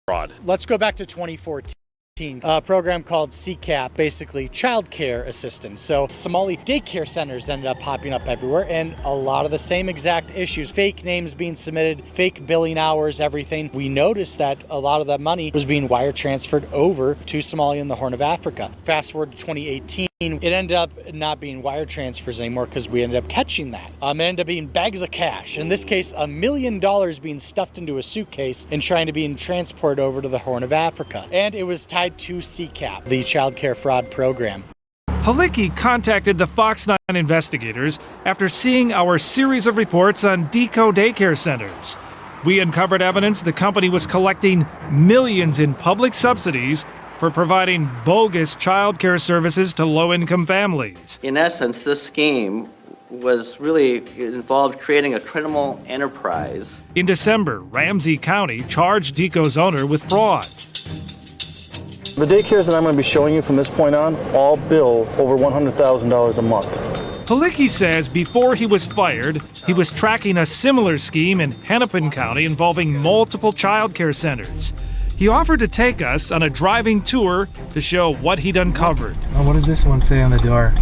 fraud. Let's go back to 2014. A program called CCAP, basically child care assistance. So Somali daycare centers ended up popping up everywhere, and a lot of the same exact issues. Fake names being submitted, fake billing hours, everything. We noticed that a lot of that money was being wire transferred over to Somalia and the Horn of Africa. Fast forward to 2018, it ended up not being wire transfers anymore because we ended up catching that. It ended up being bags of cash. In this case, $1 million being stuffed into a suitcase and trying to be transported over to the Horn of Africa. And it was tied to CCAP, the child care fraud program. Halicki contacted the Fox 9 investigators after seeing our series of reports on Deco daycare centers. We uncovered evidence the company was collecting millions in public subsidies for providing bogus child care services to low-income families. In essence, this scheme was really involved creating a criminal enterprise. In December, Ramsey County charged Deco's owner with fraud. The daycares that I'm going to be showing you from this point on all bill over $100,000 a month. Halicki says before he was fired, he was tracking a similar scheme in Hennepin County involving multiple child care centers. He offered to take us on a driving tour to show what he'd uncovered. What does this one say on the door?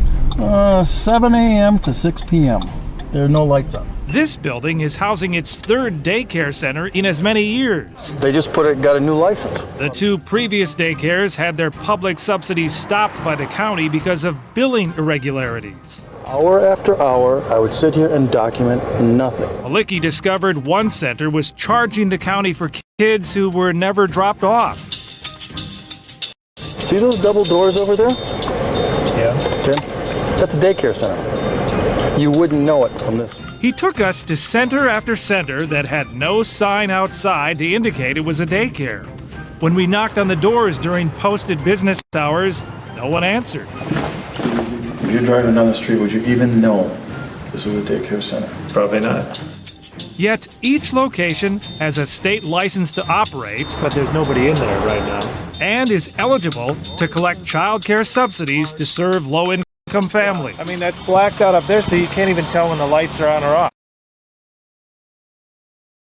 7 a.m. to 6 p.m. There are no lights on. This building is housing its third daycare center in as many years. They just got a new license. The two previous daycares had their public subsidies stopped by the county because of billing irregularities. Hour after hour, I would sit here and document nothing. Halicki discovered one center was charging the county for kids who were never dropped off. See those double doors over there? Yeah. Okay. That's a daycare center. You wouldn't know it from this. He took us to center after center that had no sign outside to indicate it was a daycare. When we knocked on the doors during posted business hours, no one answered. If you're driving down the street, would you even know this was a daycare center? Probably not. Yet each location has a state license to operate, But there's nobody in there right now. and is eligible to collect child care subsidies to serve low-income families. I mean, that's blacked out up there, so you can't even tell when the lights are on or off.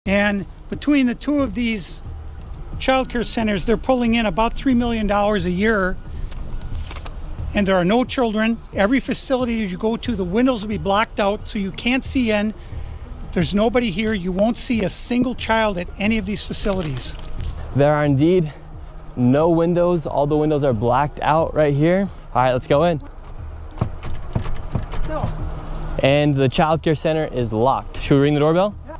And between the two of these child care centers, they're pulling in about $3 million a year. And there are no children. Every facility that you go to, the windows will be blocked out so you can't see in. There's nobody here. You won't see a single child at any of these facilities. There are indeed no windows. All the windows are blacked out right here. All right, let's go in. No. And the child care center is locked. Should we ring the doorbell? Yeah.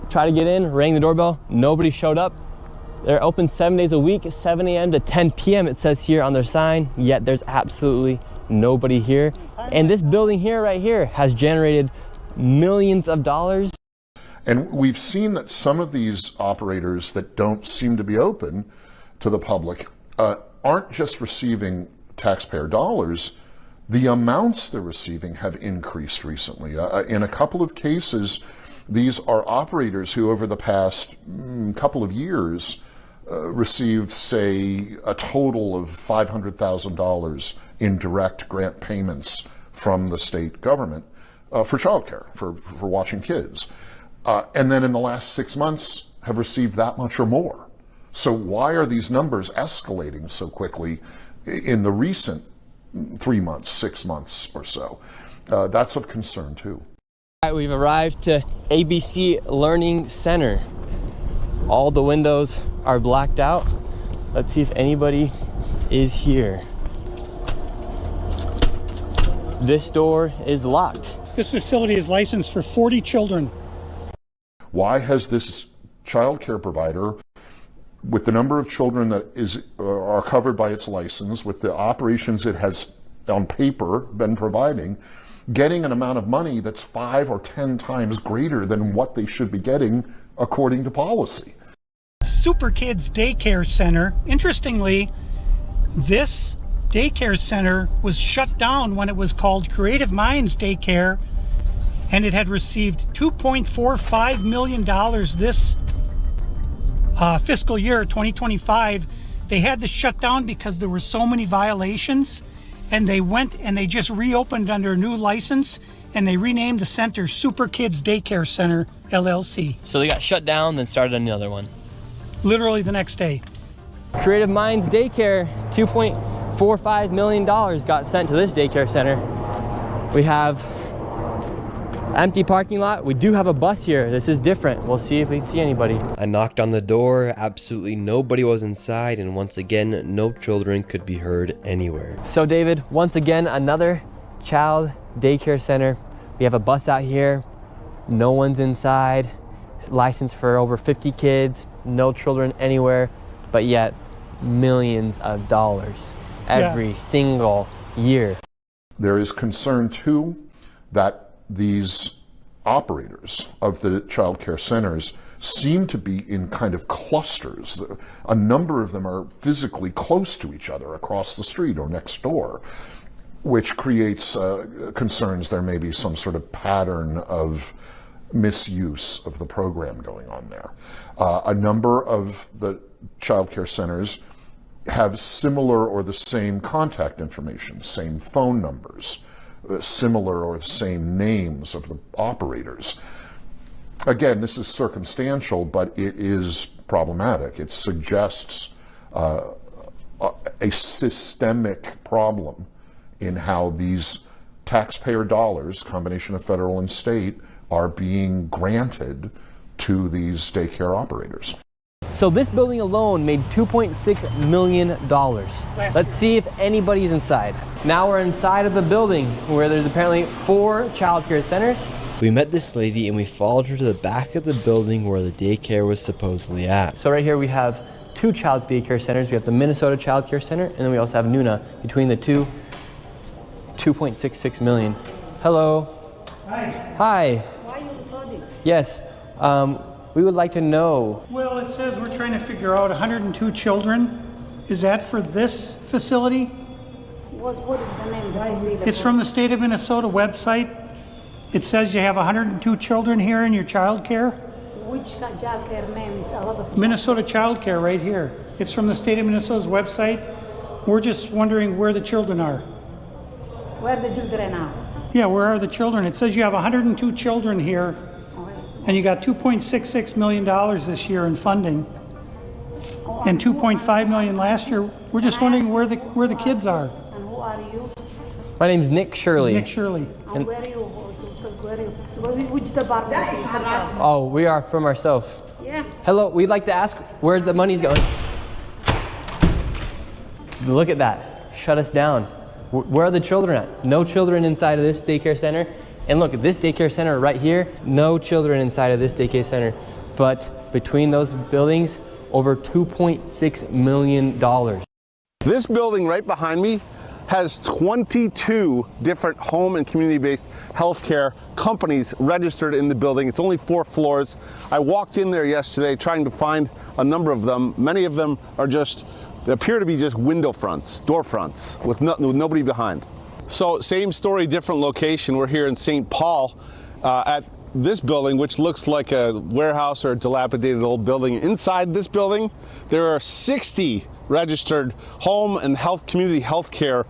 Try to get in, ring the doorbell. Nobody showed up. They're open 7 days a week, 7 a.m. to 10 p.m. it says here on their sign, yet there's absolutely nobody here. And this building here, right here, has generated millions of dollars. And we've seen that some of these operators that don't seem to be open to the public aren't just receiving taxpayer dollars. The amounts they're receiving have increased recently. In a couple of cases, these are operators who over the past couple of years received, say, a total of $500,000 in direct grant payments from the state government for childcare, for watching kids. And then in the last 6 months have received that much or more. So why are these numbers escalating so quickly in the recent 3 months, 6 months or so? That's of concern too. All right, we've arrived to ABC Learning Center. All the windows are blacked out. Let's see if anybody is here. This door is locked. This facility is licensed for 40 children. Why has this child care provider, with the number of children that are covered by its license, with the operations it has on paper been providing, getting an amount of money that's 5 or 10 times greater than what they should be getting according to policy? Super Kids Daycare Center. Interestingly, this daycare center was shut down when it was called Creative Minds Daycare, and it had received $2.45 million this fiscal year, 2025. They had to shut down because there were so many violations, and they went and they just reopened under a new license, and they renamed the center Super Kids Daycare Center, LLC. So they got shut down, then started another one. literally the next day. Creative Minds Daycare, $2.45 million got sent to this daycare center. We have empty parking lot. We do have a bus here. This is different. We'll see if we see anybody. I knocked on the door, absolutely nobody was inside, and once again, no children could be heard anywhere. So David, once again, another child daycare center. We have a bus out here, no one's inside, licensed for over 50 kids, no children anywhere, but yet millions of dollars every single year. There is concern too that these operators of the child care centers seem to be in kind of clusters. A number of them are physically close to each other across the street or next door, which creates concerns there may be some sort of pattern of misuse of the program going on there. A number of the child care centers have similar or the same contact information, same phone numbers, similar or the same names of the operators. Again, this is circumstantial, but it is problematic. It suggests a systemic problem in how these taxpayer dollars, combination of federal and state, are being granted to these daycare operators. So this building alone made $2.6 million. Let's see if anybody's inside. Now we're inside of the building where there's apparently 4 child care centers. We met this lady and we followed her to the back of the building where the daycare was supposedly at. So right here we have 2 child daycare centers. We have the Minnesota Child Care Center, and then we also have Nuna. Between the two, $2.66 million. Hello. Hi. Hi. Why are you recording? Yes. We would like to know. Well, it says we're trying to figure out 102 children. Is that for this facility? What is the name? I see It's from the state of Minnesota website. It says you have 102 children here in your child care. Which child care name is a lot of Minnesota Child Care right here. It's from the state of Minnesota's website. We're just wondering where the children are. Where the children are? Yeah, where are the children? It says you have 102 children here, and you got $2.66 million this year in funding, and $2.5 million last year. We're just wondering where the kids are. And who are you? My name's Nick Shirley. Nick Shirley. And where are you? Which department? That is harassment. Oh, we are from ourselves. Yeah. Hello, we'd like to ask where the money's going. Look at that. Shut us down. Where are the children at? No children inside of this daycare center. And look at this daycare center right here. No children inside of this daycare center. But between those buildings, over $2.6 million. This building right behind me has 22 different home and community-based healthcare companies registered in the building. It's only 4 floors. I walked in there yesterday trying to find a number of them. Many of them are they appear to be just window fronts, door fronts, with nobody behind. So same story, different location. We're here in St. Paul at this building, which looks like a warehouse or a dilapidated old building. Inside this building, there are 60 registered home and community health care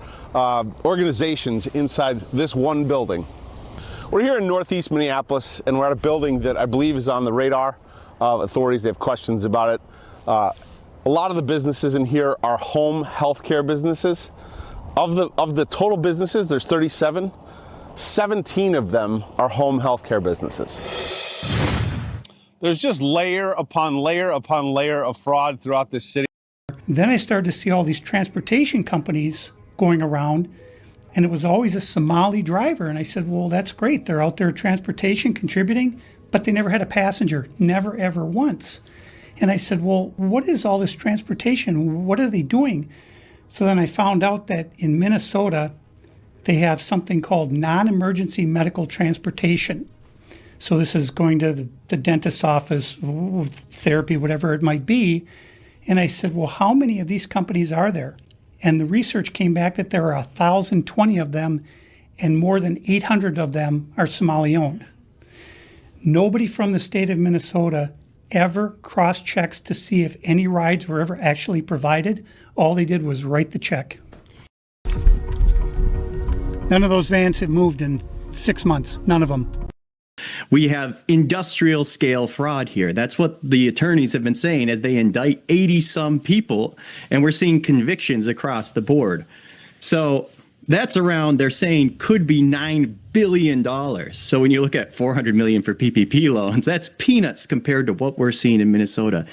organizations inside this one building. We're here in Northeast Minneapolis, and we're at a building that I believe is on the radar of authorities. They have questions about it. A lot of the businesses in here are home health care businesses. Of the total businesses, there's 37. 17 of them are home health care businesses. There's just layer upon layer upon layer of fraud throughout this city. Then I started to see all these transportation companies going around, and it was always a Somali driver. And I said, well, that's great. They're out there transportation contributing, but they never had a passenger, never, ever once. And I said, well, what is all this transportation? What are they doing? So then I found out that in Minnesota, they have something called non-emergency medical transportation. So this is going to the dentist's office, therapy, whatever it might be. And I said, well, how many of these companies are there? And the research came back that there are 1,020 of them, and more than 800 of them are Somali-owned. Nobody from the state of Minnesota ever cross-checks to see if any rides were ever actually provided. All they did was write the check. None of those vans have moved in 6 months, none of them. We have industrial scale fraud here. That's what the attorneys have been saying as they indict 80 some people, and we're seeing convictions across the board. So that's around, they're saying, could be $9 billion. So when you look at $400 million for PPP loans, that's peanuts compared to what we're seeing in Minnesota.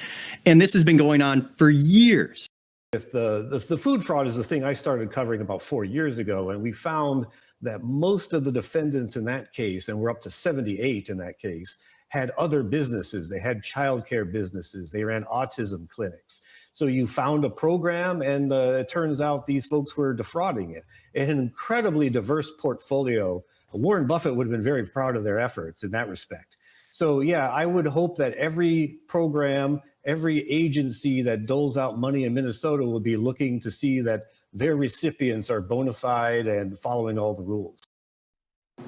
And this has been going on for years. If the food fraud is the thing I started covering about 4 years ago, and we found that most of the defendants in that case, and we're up to 78 in that case, had other businesses. They had childcare businesses. They ran autism clinics. So you found a program, and it turns out these folks were defrauding it. An incredibly diverse portfolio. Warren Buffett would have been very proud of their efforts in that respect. So yeah, I would hope that every program, every agency that doles out money in Minnesota will be looking to see that their recipients are bona fide and following all the rules.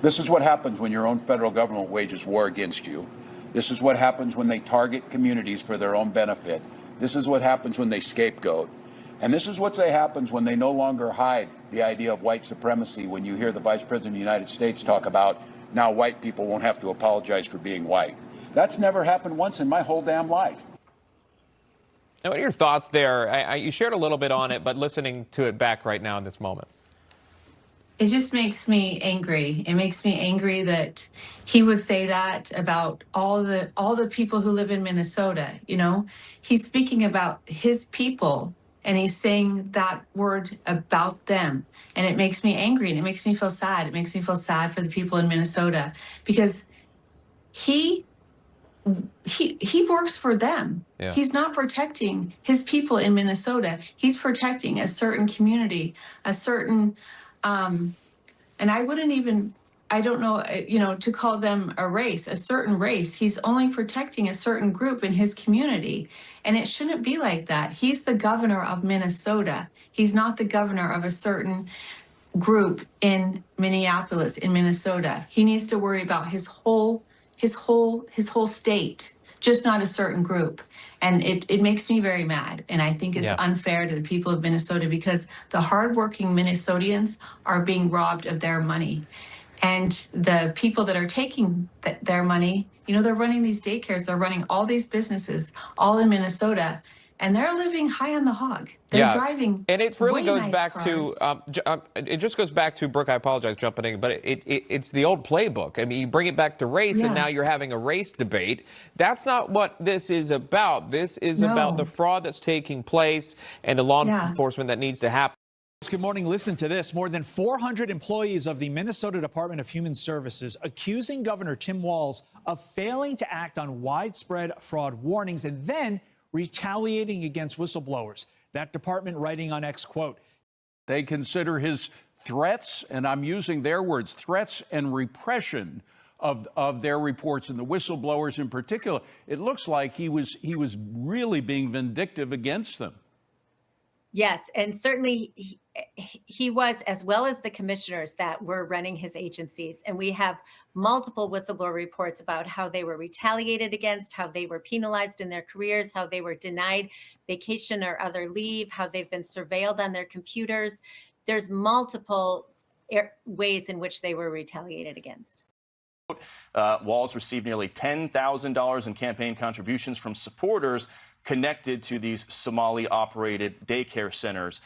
This is what happens when your own federal government wages war against you. This is what happens when they target communities for their own benefit. This is what happens when they scapegoat. And this is what happens when they no longer hide the idea of white supremacy, when you hear the Vice President of the United States talk about now white people won't have to apologize for being white. That's never happened once in my whole damn life. Now, what are your thoughts there? You shared a little bit on it, but listening to it back right now in this moment. It just makes me angry. It makes me angry that he would say that about all the people who live in Minnesota. You know, he's speaking about his people, and he's saying that word about them. And it makes me angry, and it makes me feel sad. It makes me feel sad for the people in Minnesota, because he works for them. Yeah. He's not protecting his people in Minnesota. He's protecting a certain community, a certain, and I don't know, to call them a race, a certain race. He's only protecting a certain group in his community. And it shouldn't be like that. He's the governor of Minnesota. He's not the governor of a certain group in Minneapolis, in Minnesota. He needs to worry about his whole state, just not a certain group. And it makes me very mad. And I think it's unfair to the people of Minnesota, because the hardworking Minnesotans are being robbed of their money. And the people that are taking their money, they're running these daycares, they're running all these businesses, all in Minnesota. And they're living high on the hog. They're driving. And it really goes nice back cars. to, it just goes back to, Brooke, I apologize jumping in, but it's the old playbook. I mean, you bring it back to race, and now you're having a race debate. That's not what this is about. This is about the fraud that's taking place and the law enforcement that needs to happen. Good morning. Listen to this. More than 400 employees of the Minnesota Department of Human Services accusing Governor Tim Walz of failing to act on widespread fraud warnings and then retaliating against whistleblowers. That department writing on X, quote, "They consider his threats, and I'm using their words, threats and repression of their reports, and the whistleblowers in particular. It looks like he was really being vindictive against them." Yes, and certainly he was, as well as the commissioners that were running his agencies. And we have multiple whistleblower reports about how they were retaliated against, how they were penalized in their careers, how they were denied vacation or other leave, how they've been surveilled on their computers. There's multiple ways in which they were retaliated against. Walz received nearly $10,000 in campaign contributions from supporters connected to these Somali-operated daycare centers.